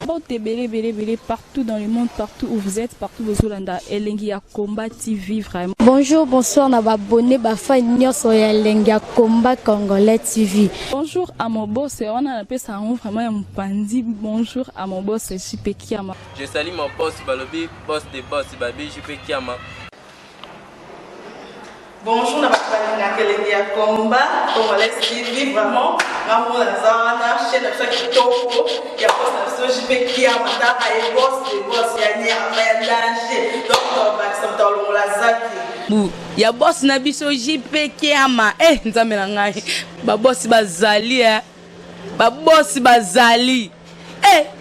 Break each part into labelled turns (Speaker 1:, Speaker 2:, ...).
Speaker 1: Bon, belé, partout dans le monde, partout où vous êtes, partout où vous êtes, Elengi Combat TV, vraiment.
Speaker 2: Bonjour, bonsoir, on va abonné, Elengi Combat Congolais TV.
Speaker 1: Bonjour à mon boss, on a appelé ça vraiment un pandi. Bonjour à mon boss, JP Kiama.
Speaker 3: Je salue mon boss, Balobi, boss des boss, Babi, JP Kiama.
Speaker 4: Bonjour, on a Elengi Combat Congolais TV, vraiment. Maman Lazana, chaîne de chaque topo, il y a pas de JP Kiama, il y a boss des boss, il y a danger. Donc, on va s'entendre dans la zaki.
Speaker 5: Ya boss na biso JP Kiama nzambe na ngai ba boss bazali ba boss bazali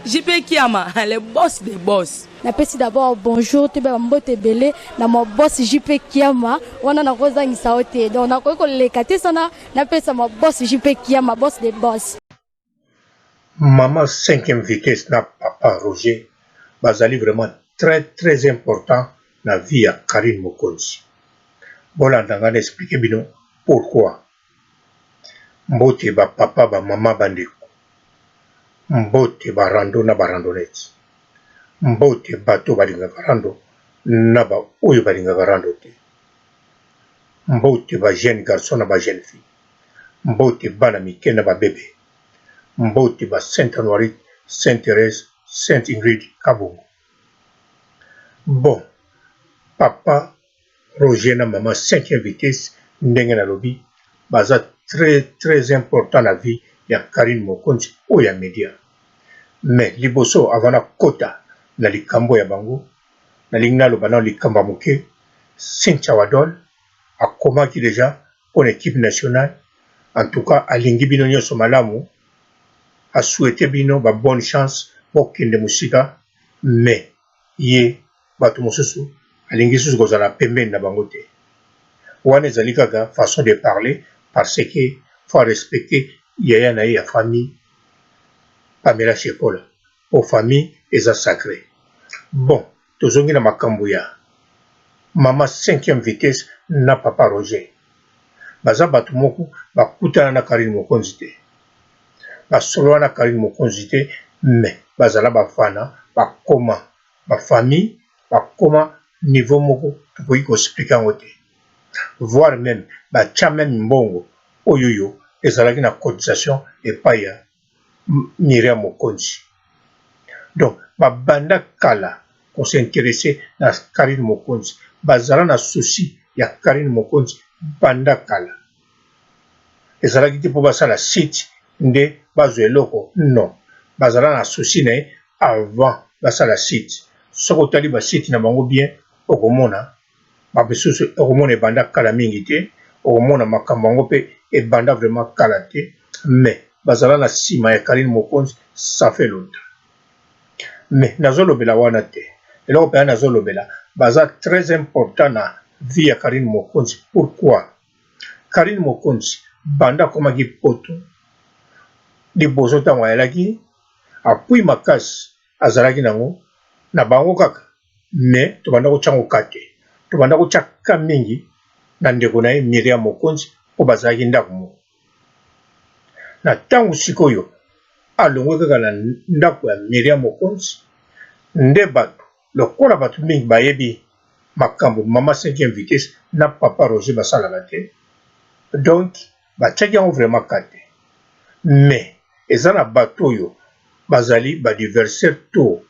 Speaker 5: JP Kiama le boss des boss.
Speaker 2: Napesi d'abord bonjour te ba mbote belé na mo boss JP Kiama wana na kozangisa ote donc na ko lekate sana napesa mo boss JP Kiama boss des boss.
Speaker 6: Maman 5e vitesse na papa Roger bazali vraiment très important na vie ya Karine Mokonzi. Voilà, on va expliquer bien pourquoi. Mbote ba papa ba maman bandeko. Mbote ba rando na ba randonnette. Mbote bato balinga rando na ba oyo balinga rando te. Mbote ba jeune garçon na ba jeune fille. Mbote bana mike na ba bébé. Mbote ba Sainte Honorine, Sainte Thérèse, Sainte Ingrid Kabongo. Bon, papa Roger na maman 5e vitesse ndenge na lobi baza très important na vie ya Karine Mokonzi o ya media. Mais liboso avana kota na likambo ya bango na lingna lo bana likamba moke Cynthia Wadol akomaki déjà pour l'équipe nationale. En tout cas alingi bino nyonso malamu a souhaité bino ba bonne chance pour kinde musika mais ye bato mosusu alingi susu kozala pembeni na bango te. Wana ezali kaka façon de parler parce que faut respecter yaya na ye ya famille Pamela Shekola. Pour famille eza sacré. Bon, tozongi na makambo ya maman 5e vitesse na papa Roger. Baza bato moko bakutana na Karine Mokonzi te. Basolola na Karine Mokonzi te, mais bazala bafana bakoma ba famille bakoma niveau moko tukoki koexplika yango te. Voire même batia même mbongo oyoyo ezalaki na cotisation epai ya Myriam Mokonzi. Donc babanda kala qu'on s'intéressait na Karine Mokonzi bazala na souci ya Karine Mokonzi banda kala ezalaki te po basala site nde bazwa eloko non bazala na souci na ye avant basala site. Soko tali ba site na bango bien okomona babesusu okomona ebanda kala mingi te okomona makambo yango mpe ebanda vraiment kala te mais bazala na nsima ya Karine Mokonzi ça fait longtemps. Mais nazolobela wana te eloko mpenza nazolobela baza très important na vie ya Karine Mokonzi. Pourquoi? Karine Mokonzi banda akomaki poto liboso ntango ayelaki apui makasi azalaki nango na bango kaka mais tobanda kotyango kate tobanda kotyaka mingi na ndeko na ye Myriam Mokonzi po bazalaki ndako moko na ntango sikoyo alongwe kaka na ndako ya Myriam Mokonzi nde bato lokola bato mingi bayebi makambo mama 5e vitesse na papa Roger basalaka te donc batyaki yango vraiment kate mais eza na bato oyo bazali badiversaire to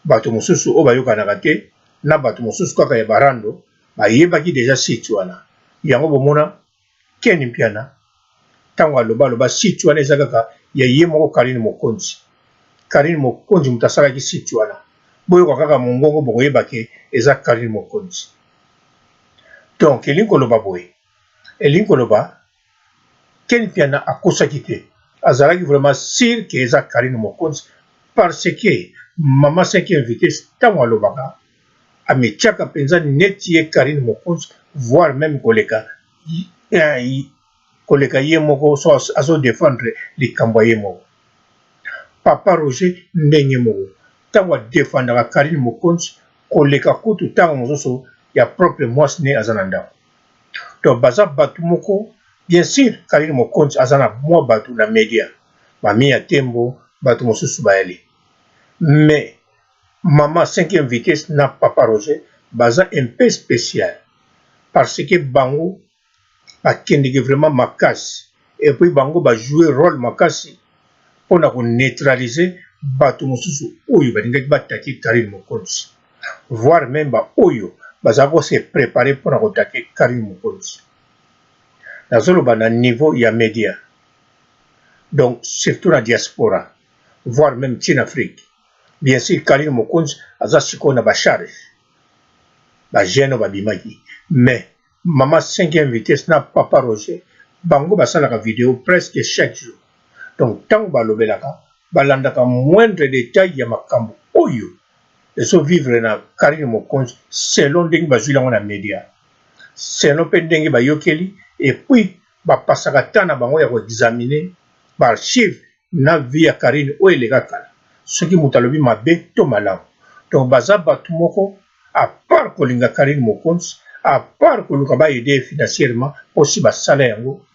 Speaker 6: bato mosusu oyo bayokanaka te na bato mosusu kaka ya barando bayebaki deja site wana yango bomona Ken Mpiana ntango aloba site wana eza kaka ya ye moko Karine Mokonzi. Karine Mokonzi moto asalaki site wana boyoka kaka mongongo bokoyebake eza Karine Mokonzi. Donc elingi koloba boye elingi koloba Ken Mpiana akosaki te azalaki vraiment sûr que eza Karine Mokonzi parce que maman 5e vitesse ntango alobaka ametiaka mpenza neti ye Karine Mokonzi voire même koleka ye moko so azodefendre likambo ye moko. Papa Roger ndenge moko ntango adefendaka Karine Mokonzi koleka kutu ntango mosusu ya propre mwasi ne aza na ndako. Donc baza bato moko bien sûr Karine Mokonzi aza na mwa bato na media bami ya tembo bato mosusu bayali Mais maman 5e vitesse na papa Roger baza un peu spécial parce que bango bakendeki vraiment makasi et puis bango jouer rôle makasi mpona neutraliser bato mosusu oyo balingaki bataki Karine Mokonzi, voire même oyo bazala se préparer mpona kotaki Karine Mokonzi. Nazoloba na niveau ya média, donc surtout la diaspora, voire même en Afrique. Bien sûr, Karine Mokonzi aza sikoyo na bacharge bagene babimaki, mais maman 5e vitesse na papa Roger bango basalaka vidéo presque chaque jour. Donc tant balobelaka balandaka moindre détail ya makambo oyo ezo vivre na Karine Mokonzi selon ndenge bazwilango na média, selon mpe ndenge bayokeli, et puis bapasaka ta na bango ya koexamine baarchive na vie ya Karine oyo eleka kala soki moto alobi mabe to malamu. Donc baza bato moko à part kolinga Karine Mokonzi, à part koluka baide financièrement aussi basala yango,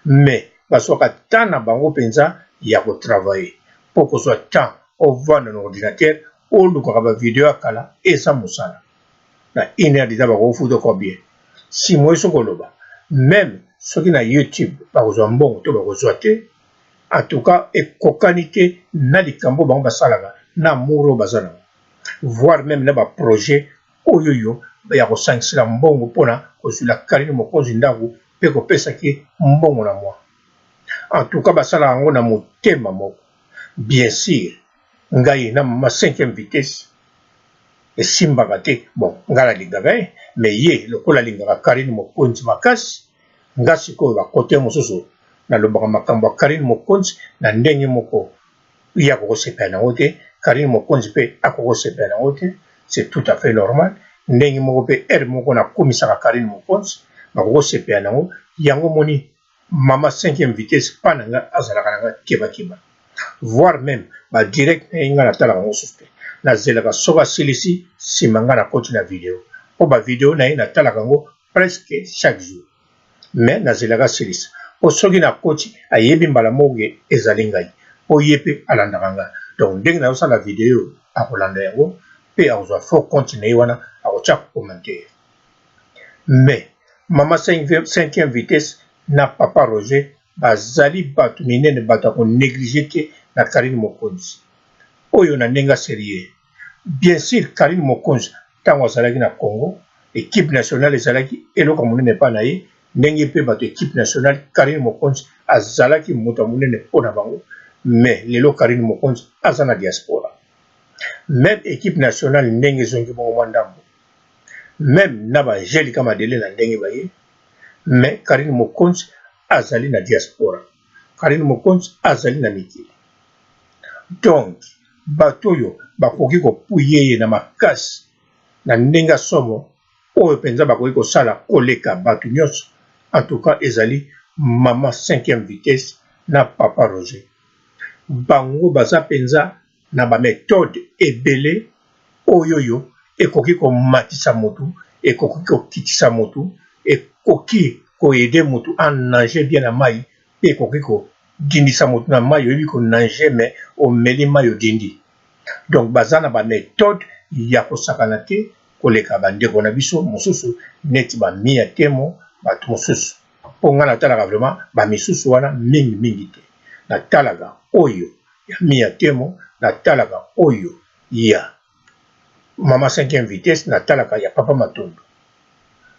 Speaker 6: mais bazwaka ta na bango mpenza ya kotravailler mpo kozwa temps ovanda na ordinateur olukaka bavideo ya kala eza mosala na 1 heure deja bakofuta combien si moi soko koloba même soki na YouTube bakozwa mbongo to bakozwa te. En tout cas ekokani te na likambo bango basalaka na muro bazana, voire même na baprojet oyoyo ya kosangisela mbongo mpona kozwila Karine Mokonzi ndako mpe kopesaki mbongo na mwa. En tout cas basala yango na motema moko. Bien sûr ngai na mama 5e vitesse esimbaka te, bon ngai nalingaka ye, mais ye lokola alingaka Karine Mokonzi makasi, nga sikoyo bakote mosusu nalobaka makambo ya Karine Mokonzi na ndenge moko ya kokosepela nango te, Karine Mokonzi mpe akokosepela nango te. C'est tout à fait normal. Ndenge moko mpe ere moko nakomisaka Karine Mokonzi bakokosepela nango, yango moni mama 5e vitesse pa na nga azalaka na nga kebakeba, voire même badirect na ye nga natalaka yango susu te, nazelaka soki asilisi nsima nga nakoti na video mpo bavideo na ye natalaka yango presque chaque jour, mais nazelaka asilisa mpo soki nakoti ayebi mbala moko ezali ngai mpo ye mpe alandaka nga. Donc ndenge nazosala video akolanda yango mpe akozwa faux compte na ye wana akotya commentaire. Mais mama 5e vitesse na papa Roger bazali bato minene, bato akonéglige te na Karine Mokonzi oyo na ndenge sérieux. Bien sûr Karine Mokonzi ntango azalaki na Congo, équipe nationale ezalaki eloko monene mpa na ye, ndenge mpe bato équipe nationale Karine Mokonzi azalaki moto monene mpo na bango. Mais lelo Karine Mokonzi aza na diaspora, même équipe nationale ndenge ezongi bongo mwa ndambo, même na baangelika madele na ndenge baye, mais Karine Mokonzi azali na diaspora, Karine Mokonzi azali na mikili. Donc bato oyo bakoki kopuye ye na makasi na ndenge somo oyo mpenza bakoki kosala koleka bato nyonso. En tout cas ezali mama 5e vitesse na papa Roger, bango baza mpenza na baméthode ebele oyoyo ekoki komatisa motu, ekoki kokitisa motu, ekoki koyede motu anange bien na mai, mpe ekoki kodindisa motu na mai oyebi konange me omeli mai odindi. Donc baza na baméthode ya kosakana te koleka bandeko na biso mosusu neti bamia temo bato mosusu, mpo nga natalaka vraiment bamisusu wana mingi te. Natalaka oyo ya mia temo, natalaka oyo ya mama 5e vitesse, natalaka ya papa Matondo.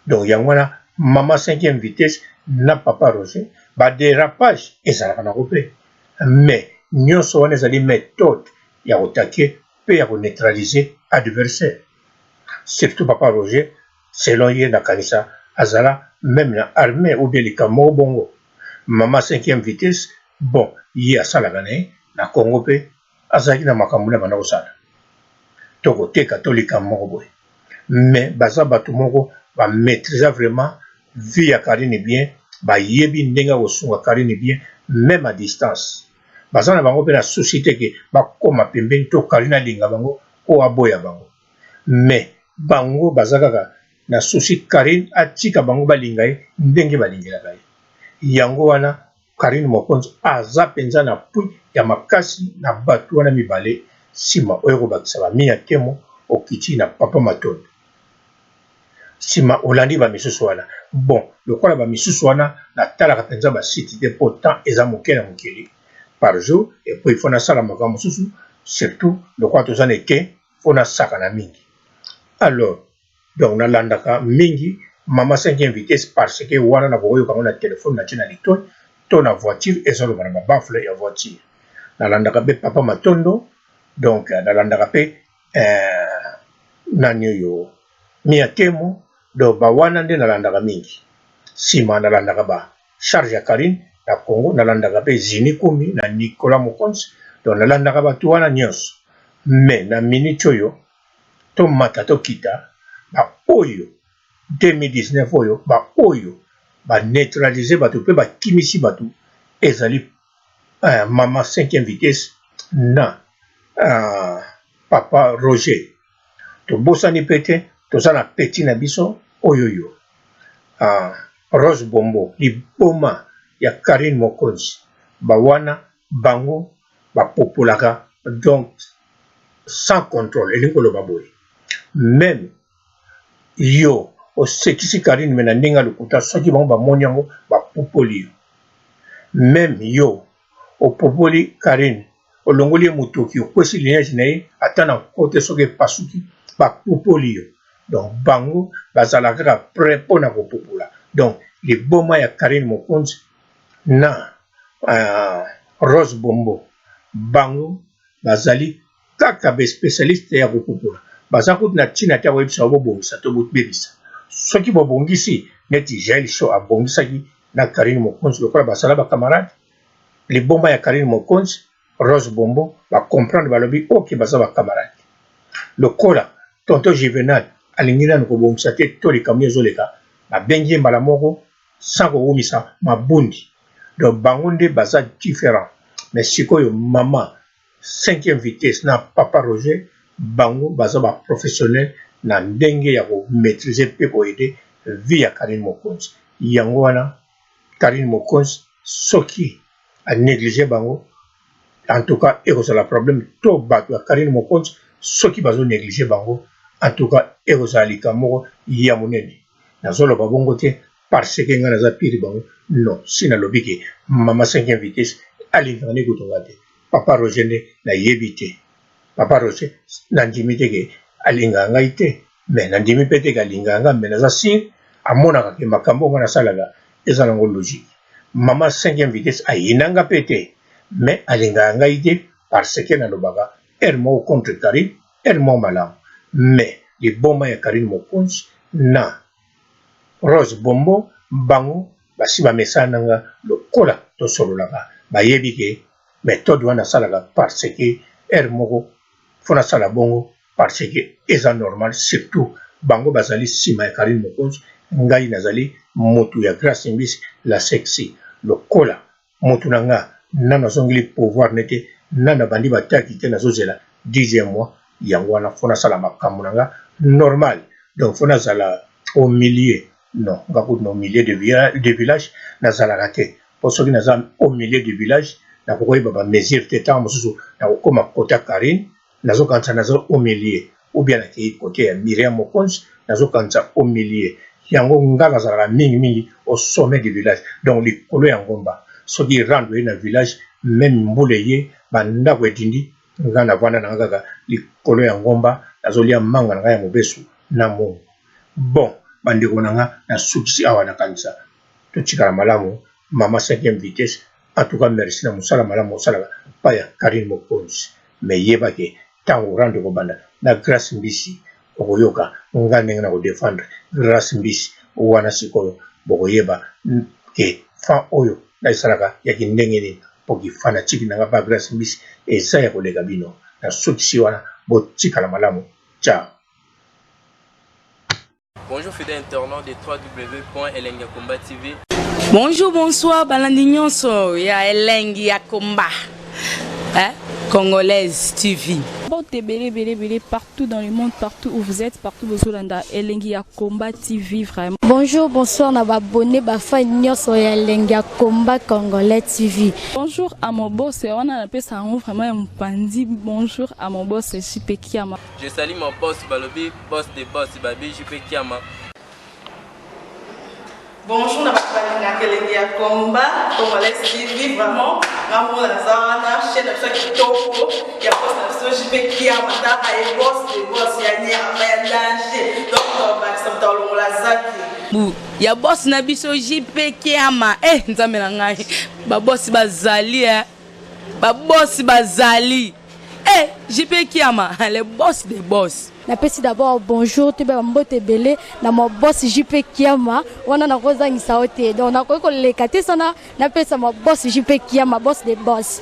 Speaker 6: Donc yango wana mama 5e vitesse na papa Roger badérapage ezalaka nango mpe, mais nyonso wana ezali méthode ya kotake mpe ya koneutraliser adversaire. Surtout papa Roger selon ye nakanisa azala même na armée ou bien likambo bongo. Mama 5e vitesse bon ye asalaka na ye na Congo mpe azalaki na makambo na banda kosala tokoteka to likambo moko boye, mais baza bato moko bamaîtrisa vraiment vie ya Karine bien, bayebi ndenge kosunga Karine bien même à distance. Baza na bango mpe na société ke bakoma pembeni to Karine alinga bango o aboya bango, mais bango baza kaka na souci Karine atika bango balinga ye ndenge balingelaka ye. Yango wana Karine Mokonzi aza mpenza na pui ya makasi na bato wana mibale sima oyo bakisa ba mi ya temo okiti na papa matondo sima olandi ba misusu wana bon lokola ba misusu wana na talaka penza ba site de pourtant eza moke na mokili par jour et puis il faut na sala makambo susu surtout lokola tozana ke fona saka na mingi alors donc na landaka mingi mama 5e vitesse parce que wana na boyo kama na téléphone na tina lito to na voiture ezolo bana bafle ya voiture na landaka be papa matondo donc na landaka pe nani yo miatemo do ba wana nde na landaka mingi sima na landaka ba charge ya Karine na Congo na landaka pe Zini Kumi na Nicolas Mokonzi donc na landaka ba tu wana nyonso mais na minute oyo to mata to kita ba oyo 2019 oyo ba oyo ba neutraliser batu pe ba kimisi batu ezali mama 5e vitesse na papa Roger to bosani pete to sana petit na biso oyoyo Rose Bombo liboma ya Karine Mokonzi ba wana bango ba popolaka donc sans contrôle elingo lo baboy même yo o sekisi Karine mena ndinga lukuta soki bango ba monyango ba popoli même yo o popoli Karine o longoli mutoki o kwesi lineage nae atana kote soki pasuki ba popoli donc bango bazalaka prêt pour na popola donc les boma ya Karine Mokonzi na Rose Bombo bango bazali kaka be spécialiste ya popola bazakut na tina ta websa bobongisa to botbebisa soki bobongisi neti Jail Show abongisaki na Karine Mokonzi lokola basala ba camarade les boma ya Karine Mokonzi Rose Bombo ba comprendre balobi oki basala ba camarade lokola tonto Juvenal alingina ko bongisa te to likamyo zoleka ba bengi mbala moko sans ko wumisa mabundi donc bango nde baza différent mais sikoyo mama 5e vitesse na papa Roger bango baza ba professionnel na ndenge ya ko maîtriser pe ko aider vie ya Karine Mokonzi yango wana Karine Mokonzi soki a négliger bango en tout cas et que la problème to bato ya Karine Mokonzi soki bazo négliger bango en tout cas et que ça likamoko ya monene nazolo babongo te parce que ngana za piri bango non sina lobiki mama 5e vitesse alingane kutonga te papa Roger ne na yebite papa Roger nandimi te ke alinganga ite mais nandimi pete ke alinganga mais na za sir amona ke makambo ngana salaga ezala ngo logique mama 5e vitesse ayinanga pete mais alinganga ite parce que na lobaka ermo contre Karine ermo malam mais les boma ya Karine Mokonzi na Rose Bombo bango basi ba mesana nga lokola to sololaka bayebi ke méthode wana salaka parce que moko fona sala bongo parce que eza normal surtout bango bazali sima ya Karine Mokonzi ngai nazali motu ya Grace Mbisi la sexy lokola motu nanga nana zongili pouvoir nete nana bandi bataki te nazozela 10e mois yango wana fona sala makambo nanga normal donc fona sala au milieu non au milieu de village nazala raté pour ceux qui nazam au milieu du village na ko ba mesure tétan mosusu na ko ma kota Karine nazo kanza nazo au milieu ou bien na ki côté ya Myriam Mokonzi nazo kanza au milieu yango ngala zala mingi au sommet du village donc les kolo ya ngomba ceux qui rendent na village même mbuleye banda kwedindi ngana vana na ngaka les kolo ya ngomba nazo lia manga na ya mobesu na mo bon bandeko nanga na succès awa na kanisa to chikala malamu mama 5e vitesse en tout cas merci na musala malamu musala pa ya Karine Mokonzi mais yeba ke tango rande ko banda na Grace Mbisi okoyoka ngane na ko défendre Grace Mbisi wana sikoyo bokoyeba ke fa oyo na isalaka ya kindenge ni poki fana chiki na ba Grace Mbisi eza ya kolega bino na succès wana bo chikala malamu ciao.
Speaker 3: Bonjour fidèles internautes de www.elengiakomba TV.
Speaker 5: Bonjour, bonsoir, balandi nyonso ya Elengi ya Komba. Congolaise TV.
Speaker 1: Bon, belé, partout dans le monde, partout où vous êtes, partout où vous êtes, Elengia Combat TV, vraiment.
Speaker 2: Bonjour, bonsoir, na abonné Bafa Nyoso ya Elengia Combat Congolais TV.
Speaker 1: Bonjour à mon boss, on a appelé ça vraiment un pandi. Bonjour à mon boss, JP Kiama.
Speaker 3: Je salue mon boss Balobi, boss des boss, Babi JP Kiama.
Speaker 4: Bonjour, na Elengia Combat Congolais TV, vraiment. Ngamu la zana, chaîne de chaque toko, ya boss na JP Kiama, ta ay boss des boss, ya nyama ya danger. Donc on va se mettre la zaki.
Speaker 5: Ya boss na biso JP Kiama. Nzambe na ngai. Ba boss bazali Ba boss bazali. JP Kiama, le boss des boss.
Speaker 2: Napesi d'abord bonjour te ba mbote belé na mo boss JP Kiama wana na kozangisa ote donc na ko lekate sana napesa mo boss JP Kiama boss des boss.